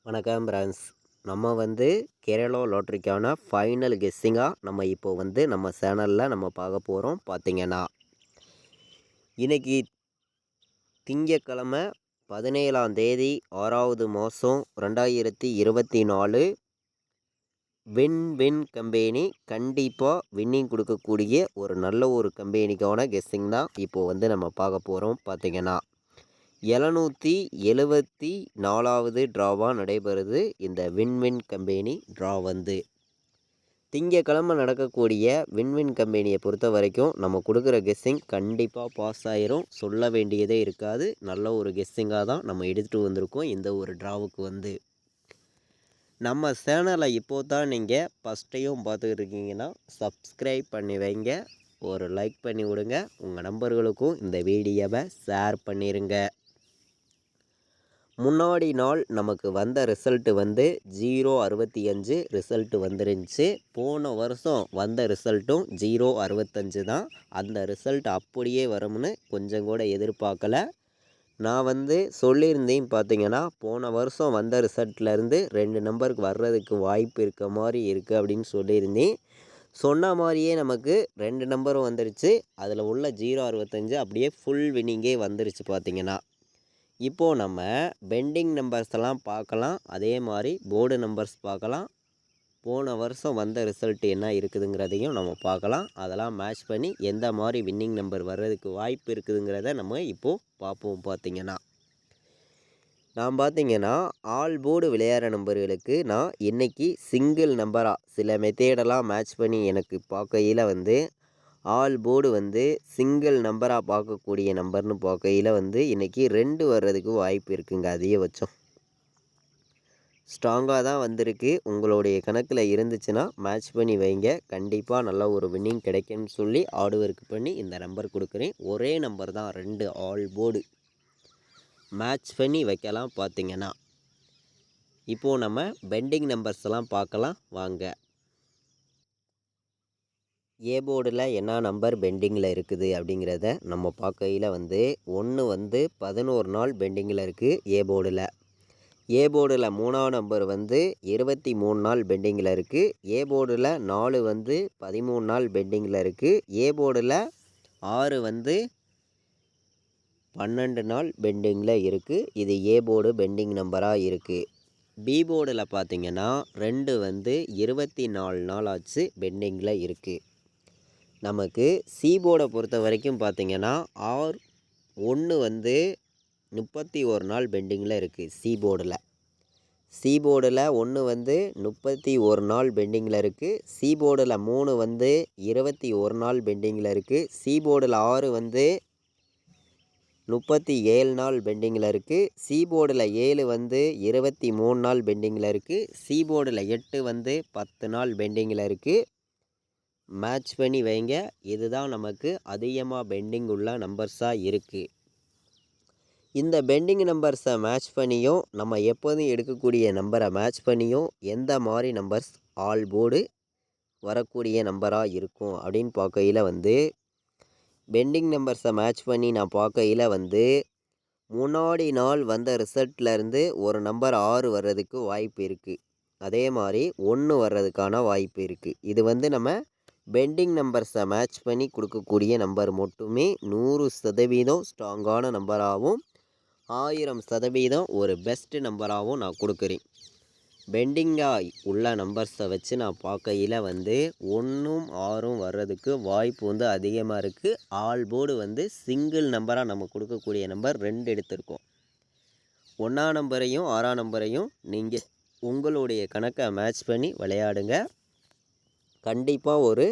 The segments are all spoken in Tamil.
வணக்கம் பிரான்ஸ். நம்ம கேரளா லாட்ரிக்கான ஃபைனல் கெஸ்ஸிங்காக நம்ம இப்போ நம்ம சேனலில் நம்ம பார்க்க போகிறோம். பார்த்திங்கன்னா இன்றைக்கி திங்கக்கிழமை 17ஆம் தேதி 6வது மாதம் 2024. வின் கம்பெனி கண்டிப்பாக வின்னிங் கொடுக்கக்கூடிய ஒரு நல்ல ஒரு கம்பெனிக்கான கெஸ்ஸிங் தான் இப்போது நம்ம பார்க்க போகிறோம். பார்த்திங்கன்னா 774வது ட்ராவாக நடைபெறுது. இந்த வின் கம்பெனி ட்ரா திங்கக்கிழமை நடக்கக்கூடிய வின் கம்பெனியை பொறுத்த வரைக்கும் நம்ம கொடுக்குற கெஸ்ஸிங் கண்டிப்பாக பாஸ் ஆயிரும். சொல்ல வேண்டியதே இருக்காது. நல்ல ஒரு கெஸ்ஸிங்காக தான் நம்ம எடுத்துகிட்டு வந்திருக்கோம். இந்த ஒரு ட்ராவுக்கு நம்ம சேனலை இப்போது தான் நீங்கள் ஃபஸ்ட் டைம் பார்த்துக்கிட்டு இருக்கீங்கன்னா சப்ஸ்கிரைப் பண்ணி வைங்க, ஒரு லைக் பண்ணி விடுங்க, உங்கள் நண்பர்களுக்கும் இந்த வீடியோவை ஷேர் பண்ணிடுங்க. முன்னாடி நாள் நமக்கு வந்த ரிசல்ட்டு 065 ரிசல்ட்டு வந்துருந்துச்சு. போன வருஷம் வந்த ரிசல்ட்டும் 065 தான். அந்த ரிசல்ட் அப்படியே வரும்னு கொஞ்சம் கூட எதிர்பார்க்கல. நான் சொல்லியிருந்தேன். பார்த்திங்கன்னா போன வருஷம் வந்த ரிசல்ட்லேருந்து 2 நம்பருக்கு வர்றதுக்கு வாய்ப்பு இருக்க மாதிரி இருக்குது அப்படின்னு சொல்லியிருந்தேன். சொன்ன மாதிரியே நமக்கு 2 நம்பரும் வந்துருச்சு. அதில் உள்ள 065 அப்படியே ஃபுல் வின்னிங்கே வந்துருச்சு. பார்த்திங்கன்னா இப்போது நம்ம பெண்டிங் நம்பர்ஸ் எல்லாம் பார்க்கலாம். அதே மாதிரி போர்டு நம்பர்ஸ் பார்க்கலாம். போன வருஷம் வந்த ரிசல்ட் என்ன இருக்குதுங்கிறதையும் நம்ம பார்க்கலாம். அதெல்லாம் மேட்ச் பண்ணி எந்த மாதிரி வின்னிங் நம்பர் வர்றதுக்கு வாய்ப்பு இருக்குதுங்கிறத நம்ம இப்போது பார்ப்போம். பார்த்திங்கன்னா ஆல் போர்டு விளையாடுற நம்பர்களுக்கு நான் இன்றைக்கி சிங்கிள் நம்பராக சில மெத்தேடெல்லாம் மேட்ச் பண்ணி எனக்கு பார்க்கையில் ஆல் போர்டு சிங்கிள் நம்பராக பார்க்கக்கூடிய நம்பர்னு பார்க்கையில் இன்றைக்கி 2 வர்றதுக்கு வாய்ப்பு இருக்குங்க. அதிகபட்சம் ஸ்ட்ராங்காக தான் வந்திருக்கு. உங்களுடைய கணக்கில் இருந்துச்சுன்னா மேட்ச் பண்ணி வைங்க. கண்டிப்பாக நல்ல ஒரு வின்னிங் கிடைக்கும்னு சொல்லி ஆர்டர் பண்ணி இந்த நம்பர் கொடுக்குறேன். ஒரே நம்பர் தான் 2 ஆல் போர்டு மேட்ச் பண்ணி வைக்கலாம். பார்த்திங்கன்னா இப்போது நம்ம பெண்டிங் நம்பர்ஸ் எல்லாம் பார்க்கலாம் வாங்க. ஏ போர்டில் என்ன நம்பர் பெண்டிங்கில் இருக்குது அப்படிங்கிறத நம்ம பார்க்கையில் 1 11 நாள் பெண்டிங்கில் இருக்குது. ஏ போர்டில் 3ஆம் நம்பர் 23 நாள் பெண்டிங்கில் இருக்குது. ஏ போர்டில் 4 13 நாள் பெண்டிங்கில் இருக்குது. ஏ போர்டில் 6 12 நாள் பெண்டிங்கில் இருக்குது. இது ஏ போர்டு பெண்டிங் நம்பராக இருக்குது. பி போர்டில் பார்த்திங்கன்னா 2 24 நாள் ஆச்சு பெண்டிங்கில் இருக்குது. நமக்கு சி போர்டை பொறுத்த வரைக்கும் பார்த்திங்கன்னா 1 31 நாள் பெண்டிங்கில் இருக்குது. சி போர்டில் 1 31 நாள் பெண்டிங்கில் இருக்குது. சி போர்டில் 3 21 நாள் பெண்டிங்கில் இருக்குது. சி போர்டில் 6 37 நாள் பெண்டிங்கில் இருக்குது. சி போர்டில் 7 23 நாள் பெண்டிங்கில் இருக்குது. சி போர்டில் 8 10 நாள் பெண்டிங்கில் இருக்குது. மேட்ச் பண்ணி வைங்க. இதுதான் நமக்கு அதிகமாக பெண்டிங் உள்ள நம்பர்ஸாக இருக்குது. இந்த பெண்டிங் நம்பர்ஸை மேட்ச் பண்ணியும் நம்ம எப்போதும் எடுக்கக்கூடிய நம்பரை மேட்ச் பண்ணியும் எந்த மாதிரி நம்பர்ஸ் ஆல் போர்டு வரக்கூடிய நம்பராக இருக்கும் அப்படின்னு பார்க்கையில் பெண்டிங் நம்பர்ஸை மேட்ச் பண்ணி நான் பார்க்கையில் முன்னாடி நாள் வந்த ரிசல்ட்லேருந்து ஒரு நம்பர் 6 வர்றதுக்கு வாய்ப்பு இருக்குது. அதே மாதிரி 1 வர்றதுக்கான வாய்ப்பு இருக்குது. இது நம்ம பெண்டிங் நம்பர்ஸை மேட்ச் பண்ணி கொடுக்கக்கூடிய நம்பர் மட்டுமே 100% ஸ்ட்ராங்கான நம்பராகவும் 1000% ஒரு பெஸ்ட்டு நம்பராகவும் நான் கொடுக்குறேன். பெண்டிங்காக உள்ள நம்பர்ஸை வச்சு நான் பார்க்கையில் 1ம் 6ம் வர்றதுக்கு வாய்ப்பு அதிகமாக இருக்குது. ஆல் போர்டு சிங்கிள் நம்பராக நம்ம கொடுக்கக்கூடிய நம்பர் 2 எடுத்திருக்கோம். 1ஆம் நம்பரையும் 6ஆம் நம்பரையும் நீங்கள் உங்களுடைய கணக்கை மேட்ச் பண்ணி விளையாடுங்க. கண்டிப்பாக ஒரு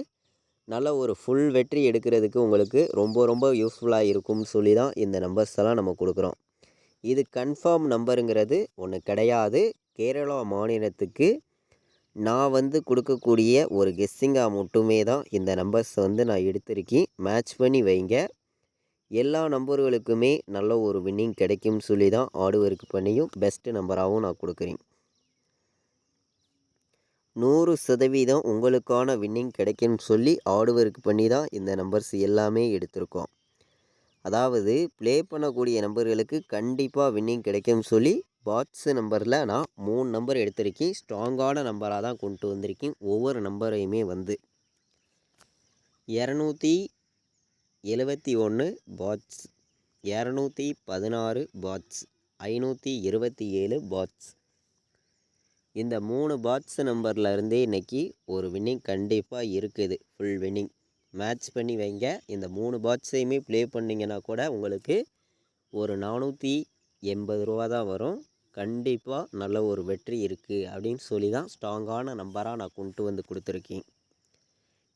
நல்ல ஒரு ஃபுல் வெற்றி எடுக்கிறதுக்கு உங்களுக்கு ரொம்ப யூஸ்ஃபுல்லாக இருக்கும்னு சொல்லி தான் இந்த நம்பர்ஸ் எல்லாம் நம்ம கொடுக்குறோம். இது கன்ஃபார்ம் நம்பருங்கிறது ஒன்று கிடையாது. கேரளா மாநிலத்துக்கு நான் கொடுக்கக்கூடிய ஒரு கெஸ்ஸிங்காக மட்டுமே தான் இந்த நம்பர்ஸ் நான் எடுத்திருக்கேன். மேட்ச் பண்ணி வைங்க. எல்லா நம்பர்களுக்குமே நல்ல ஒரு வின்னிங் கிடைக்கும்னு சொல்லி தான் ஆர்டர் பண்ணியும் பெஸ்ட்டு நம்பராகவும் நான் கொடுக்குறேன். 100% உங்களுக்கான வின்னிங் கிடைக்கும்னு சொல்லி ஆர்டர் பண்ணி தான் இந்த நம்பர்ஸ் எல்லாமே எடுத்திருக்கோம். அதாவது ப்ளே பண்ணக்கூடிய நம்பர்களுக்கு கண்டிப்பாக வின்னிங் கிடைக்கும்னு சொல்லி பாட்ஸு நம்பரில் நான் 3 நம்பர் எடுத்திருக்கேன். ஸ்ட்ராங்கான நம்பராக தான் கொண்டு வந்திருக்கேன். ஒவ்வொரு நம்பரையுமே வந்து 271 பாட்ஸ், 216 பாட்ஸ், 527 பாட்ஸ். இந்த 3 பாட்ஸ் நம்பரில் இருந்தே இன்றைக்கி ஒரு வின்னிங் கண்டிப்பாக இருக்குது. ஃபுல் வின்னிங் மேட்ச் பண்ணி வைங்க. இந்த 3 பாட்ஸையுமே ப்ளே பண்ணிங்கன்னா கூட உங்களுக்கு ஒரு 480 ரூபா தான் வரும். கண்டிப்பாக நல்ல ஒரு வெற்றி இருக்குது அப்படின்னு சொல்லி தான் ஸ்ட்ராங்கான நம்பராக நான் கொண்டு வந்து கொடுத்துருக்கேன்.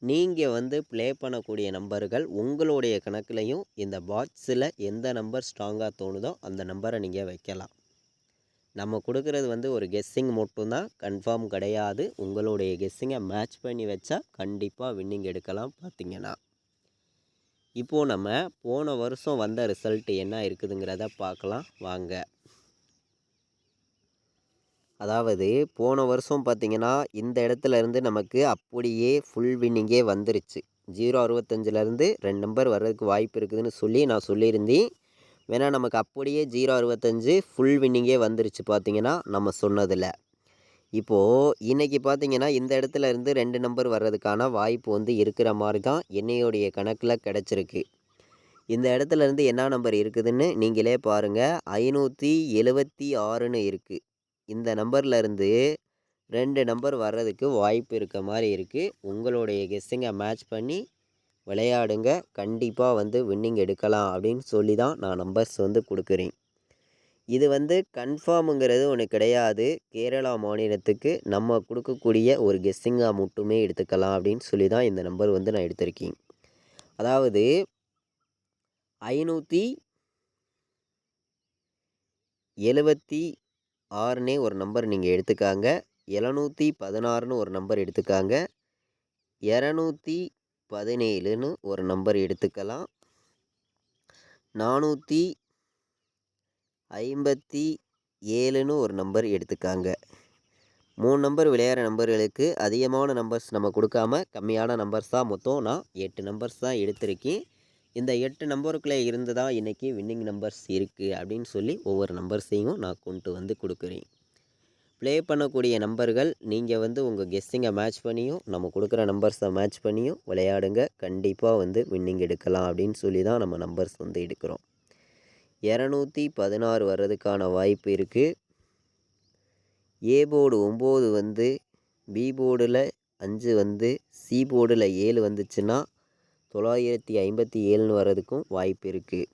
நீங்கள் வந்து ப்ளே பண்ணக்கூடிய நம்பர்கள் உங்களுடைய கணக்குலையும் இந்த பாட்ஸில் எந்த நம்பர் ஸ்ட்ராங்காக தோணுதோ அந்த நம்பரை நீங்கள் வைக்கலாம். நம்ம கொடுக்குறது வந்து ஒரு கெஸ்ஸிங் மட்டும்தான், கன்ஃபார்ம் கிடையாது. உங்களுடைய கெஸ்ஸிங்கை மேட்ச் பண்ணி வச்சா கண்டிப்பாக வின்னிங் எடுக்கலாம். பார்த்திங்கன்னா இப்போது நம்ம போன வருஷம் வந்த ரிசல்ட்டு என்ன இருக்குதுங்கிறத பார்க்கலாம் வாங்க. அதாவது போன வருஷம் பார்த்திங்கன்னா இந்த இடத்துல இருந்து நமக்கு அப்படியே ஃபுல் வின்னிங்கே வந்துருச்சு. 0.65லேருந்து 2 நம்பர் வர்றதுக்கு வாய்ப்பு இருக்குதுன்னு சொல்லி நான் சொல்லியிருந்தேன். வேணால் நமக்கு அப்படியே 0.65 ஃபுல் வின்னிங்கே வந்துருச்சு பார்த்திங்கன்னா நம்ம சொன்னதில். இப்போது இன்றைக்கி பார்த்திங்கன்னா இந்த இடத்துல இருந்து 2 நம்பர் வர்றதுக்கான வாய்ப்பு வந்து இருக்கிற மாதிரி தான் என்னையோடைய கணக்கில் கிடச்சிருக்கு. இந்த இடத்துல இருந்து என்ன நம்பர் இருக்குதுன்னு நீங்களே பாருங்கள். 576ன்னு இருக்குது. இந்த நம்பரில் இருந்து 2 நம்பர் வர்றதுக்கு வாய்ப்பு இருக்க மாதிரி இருக்குது. உங்களுடைய கெஸ்ஸிங்கை மேட்ச் பண்ணி விளையாடுங்க. கண்டிப்பாக வந்து வின்னிங் எடுக்கலாம் அப்படின்னு சொல்லி தான் நான் நம்பர்ஸ் வந்து கொடுக்குறேன். இது வந்து கன்ஃபார்முங்கிறது ஒன்று கிடையாது. கேரளா மாநிலத்துக்கு நம்ம கொடுக்கக்கூடிய ஒரு கெஸ்ஸிங்காக மட்டுமே எடுத்துக்கலாம் அப்படின்னு சொல்லி தான் இந்த நம்பர் வந்து நான் எடுத்திருக்கேன். அதாவது 576னே ஒரு நம்பர் நீங்கள் எடுத்துக்காங்க, 716ன்னு ஒரு நம்பர் எடுத்துக்காங்க, 217ன்னு ஒரு நம்பர் எடுத்துக்கலாம், 457ன்னு ஒரு நம்பர் எடுத்துக்காங்க. 3 நம்பர் விளையாடுற நம்பர்களுக்கு அதிகமான நம்பர்ஸ் நம்ம கொடுக்காம கம்மியான நம்பர்ஸ் தான், மொத்தம் நான் 8 நம்பர்ஸ் தான் எடுத்திருக்கேன். இந்த 8 நம்பருக்குள்ளே இருந்து தான் இன்றைக்கி வின்னிங் நம்பர்ஸ் இருக்குது அப்படின்னு சொல்லி ஒவ்வொரு நம்பர்ஸையும் நான் கொண்டு வந்து கொடுக்குறேன். ப்ளே பண்ணக்கூடிய நம்பர்கள் நீங்கள் வந்து உங்கள் கெஸ்ஸிங்கை மேட்ச் பண்ணியும் நம்ம கொடுக்குற நம்பர்ஸை மேட்ச் பண்ணியும் விளையாடுங்க. கண்டிப்பாக வந்து வின்னிங் எடுக்கலாம் அப்படின்னு சொல்லி தான் நம்ம நம்பர்ஸ் வந்து எடுக்கிறோம். 216 வர்றதுக்கான வாய்ப்பு இருக்குது. ஏ போர்டு 9 வந்து, பி போர்டில் 5 வந்து, சி போர்டில் 7 வந்துச்சுன்னா 957ன்னு வர்றதுக்கும் வாய்ப்பு இருக்குது.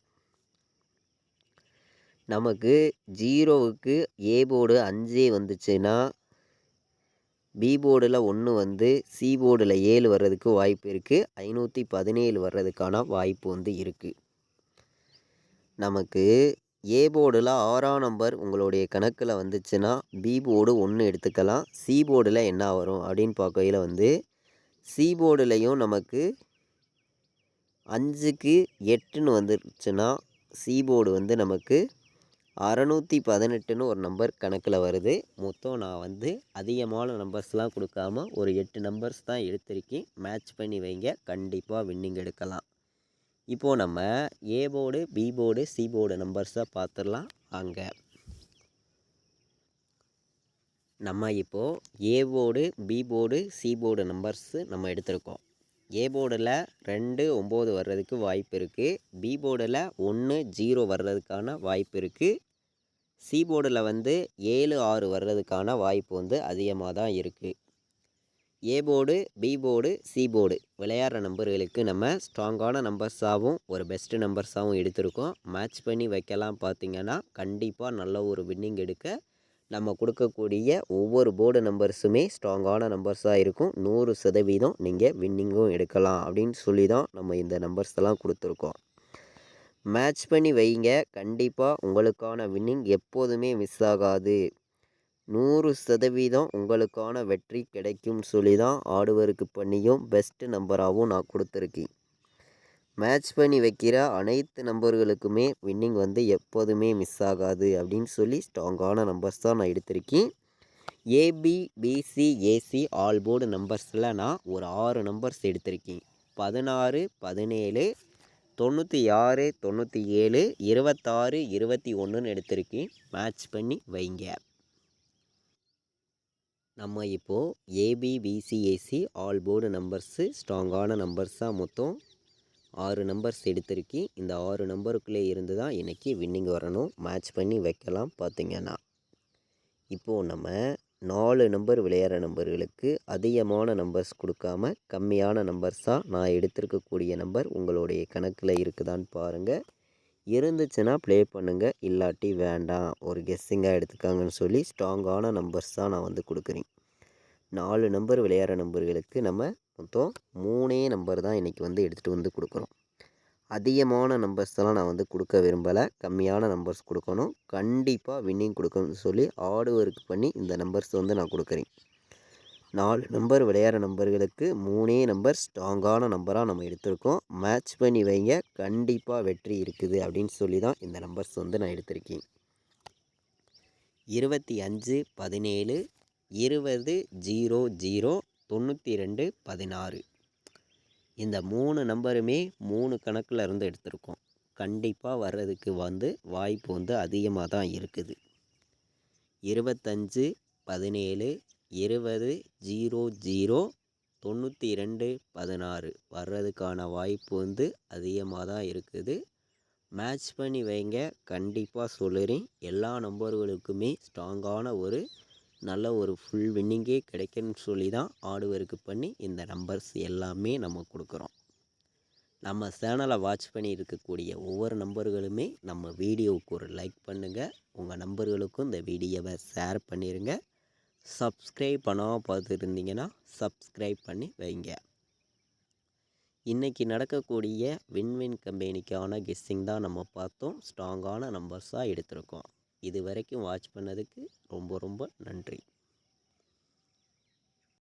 நமக்கு 0வுக்கு ஏ போர்டு 5 வந்துச்சுன்னா பி போர்டில் 1 வந்து, சி போர்டில் 7 வர்றதுக்கு வாய்ப்பு இருக்குது. 517 வர்றதுக்கான வாய்ப்பு வந்து இருக்குது. நமக்கு ஏ போர்டில் 6ஆம் நம்பர் உங்களுடைய கணக்கில் வந்துச்சுன்னா பி போர்டு 1 எடுத்துக்கலாம். சி போர்டில் என்ன வரும் அப்படின்னு பார்க்கையில் வந்து சி போர்டுலையும் நமக்கு 5க்கு 8ன்னு வந்துருச்சுன்னா சி போர்டு வந்து நமக்கு 618ன்னு ஒரு நம்பர் கணக்கில் வருது. மொத்தம் நான் வந்து அதிகமான நம்பர்ஸ்லாம் கொடுக்காம ஒரு 8 நம்பர்ஸ் தான் எடுத்திருக்கேன். மேட்ச் பண்ணி வைங்க, கண்டிப்பாக வின்னிங் எடுக்கலாம். இப்போது நம்ம A board, B board, C board நம்பர்ஸை பார்த்துடலாம் அங்கே. நம்ம இப்போது A board, B board, C board numbers நம்ம எடுத்திருக்கோம். ஏ போர்டில் 2 9 வர்றதுக்கு வாய்ப்பு இருக்குது. பி போர்டில் 1 0 வர்றதுக்கான வாய்ப்பு இருக்குது. சி போர்டில் வந்து 7 6 வர்றதுக்கான வாய்ப்பு வந்து அதிகமாக தான் இருக்குது. A board, B board, C board விளையாடுற நம்பர்களுக்கு நம்ம ஸ்ட்ராங்கான நம்பர்ஸாகவும் ஒரு பெஸ்ட்டு நம்பர்ஸாகவும் எடுத்திருக்கோம். மேட்ச் பண்ணி வைக்கலாம். பார்த்திங்கன்னா கண்டிப்பாக நல்ல ஒரு வின்னிங் எடுக்க நம்ம கொடுக்கக்கூடிய ஒவ்வொரு போர்டு நம்பர்ஸுமே ஸ்ட்ராங்கான நம்பர்ஸாக இருக்கும். 100% நீங்கள் வின்னிங்கும் எடுக்கலாம் அப்படின்னு சொல்லி தான் நம்ம இந்த நம்பர்ஸ் எல்லாம் கொடுத்துருக்கோம். மேட்ச் பண்ணி வைங்க, கண்டிப்பாக உங்களுக்கான வின்னிங் எப்போதுமே மிஸ் ஆகாது. 100% உங்களுக்கான வெற்றி கிடைக்கும் சொல்லி தான் ஆடுவருக்கு பண்ணியும் பெஸ்ட்டு நம்பராகவும் நான் கொடுத்துருக்கேன். மேட்ச் பண்ணி வைக்கிற அனைத்து நம்பர்களுக்குமே வின்னிங் வந்து எப்போதுமே மிஸ் ஆகாது அப்படின்னு சொல்லி ஸ்ட்ராங்கான நம்பர்ஸ் தான் நான் எடுத்திருக்கேன். AB, BC, AC all board நம்பர்ஸில் நான் ஒரு 6 நம்பர்ஸ் எடுத்திருக்கேன். 16, 17, 96, 97, 26, 21ன்னு எடுத்திருக்கேன். மேட்ச் பண்ணி வைங்க. நம்ம இப்போது ஏபிபிசிஏசி ஆல் போர்டு நம்பர்ஸு ஸ்ட்ராங்கான நம்பர்ஸாக மொத்தம் 6 நம்பர்ஸ் எடுத்திருக்கேன். இந்த 6 நம்பருக்குள்ளே இருந்து தான் இன்றைக்கி வின்னிங் வரணும். மேட்ச் பண்ணி வைக்கலாம். பார்த்திங்கன்னா இப்போது நம்ம 4 நம்பர் விளையாடுற நம்பர்களுக்கு அதிகமான நம்பர்ஸ் கொடுக்காம கம்மியான நம்பர்ஸாக நான் எடுத்திருக்கக்கூடிய நம்பர் உங்களுடைய கணக்கில் இருக்குதான்னு பாருங்கள். இருந்துச்சுன்னா ப்ளே பண்ணுங்கள், இல்லாட்டி வேண்டாம், ஒரு கெஸ்ஸிங்காக எடுத்துக்காங்கன்னு சொல்லி ஸ்ட்ராங்கான நம்பர்ஸ் தான் நான் வந்து கொடுக்குறேன். 4 நம்பர் விளையாடுற நம்பர்களுக்கு நம்ம மொத்தம் 3 நம்பர் தான் இன்றைக்கி வந்து எடுத்துகிட்டு வந்து கொடுக்குறோம். அதிகமான நம்பர்ஸ்லாம் நான் வந்து கொடுக்க விரும்பலை, கம்மியான நம்பர்ஸ் கொடுக்கணும், கண்டிப்பாக வின்னிங் கொடுக்கணும்னு சொல்லி ஹார்ட் ஒர்க் பண்ணி இந்த நம்பர்ஸ் வந்து நான் கொடுக்குறேன். 4 நம்பர் விளையாடுற நம்பர்களுக்கு 3 நம்பர் ஸ்ட்ராங்கான நம்பராக நம்ம எடுத்திருக்கோம். மேட்ச் பண்ணி வைங்க, கண்டிப்பாக வெற்றி இருக்குது அப்படின்னு சொல்லி தான் இந்த நம்பர்ஸ் வந்து நான் எடுத்திருக்கேன். 25, 17, 20, 00, 92, 16 இந்த 3 நம்பருமே 3 கணக்கில் இருந்து எடுத்திருக்கோம். கண்டிப்பாக வர்றதுக்கு வந்து வாய்ப்பு வந்து அதிகமாக தான் இருக்குது. 25, 17, 20, 00, 92, 16 வர்றதுக்கான வாய்ப்பு வந்து அதிகமாக தான் இருக்குது. மேட்ச் பண்ணி வைங்க, கண்டிப்பாக சொல்லுறேன். எல்லா நம்பர்களுக்குமே ஸ்ட்ராங்கான ஒரு நல்ல ஒரு ஃபுல் வின்னிங்கே கிடைக்குன்னு சொல்லி தான் ஹார்ட் ஒர்க் பண்ணி இந்த நம்பர்ஸ் எல்லாமே நம்ம கொடுக்குறோம். நம்ம சேனலை வாட்ச் பண்ணி இருக்கக்கூடிய ஒவ்வொரு நம்பர்களுமே நம்ம வீடியோவுக்கு ஒரு லைக் பண்ணுங்கள். உங்கள் நம்பர்களுக்கும் இந்த வீடியோவை ஷேர் பண்ணிடுங்க. சப்ஸ்கிரைப் பண்ணாமல் பார்த்துட்டு இருந்தீங்கன்னா சப்ஸ்கிரைப் பண்ணி வைங்க. இன்றைக்கி நடக்கக்கூடிய வின்வின் கம்பெனிக்கான கெஸ்ஸிங் தான் நம்ம பார்த்தோம். ஸ்ட்ராங்கான நம்பர்ஸாக எடுத்திருக்கோம். இது வரைக்கும் வாட்ச் பண்ணதுக்கு ரொம்ப ரொம்ப நன்றி.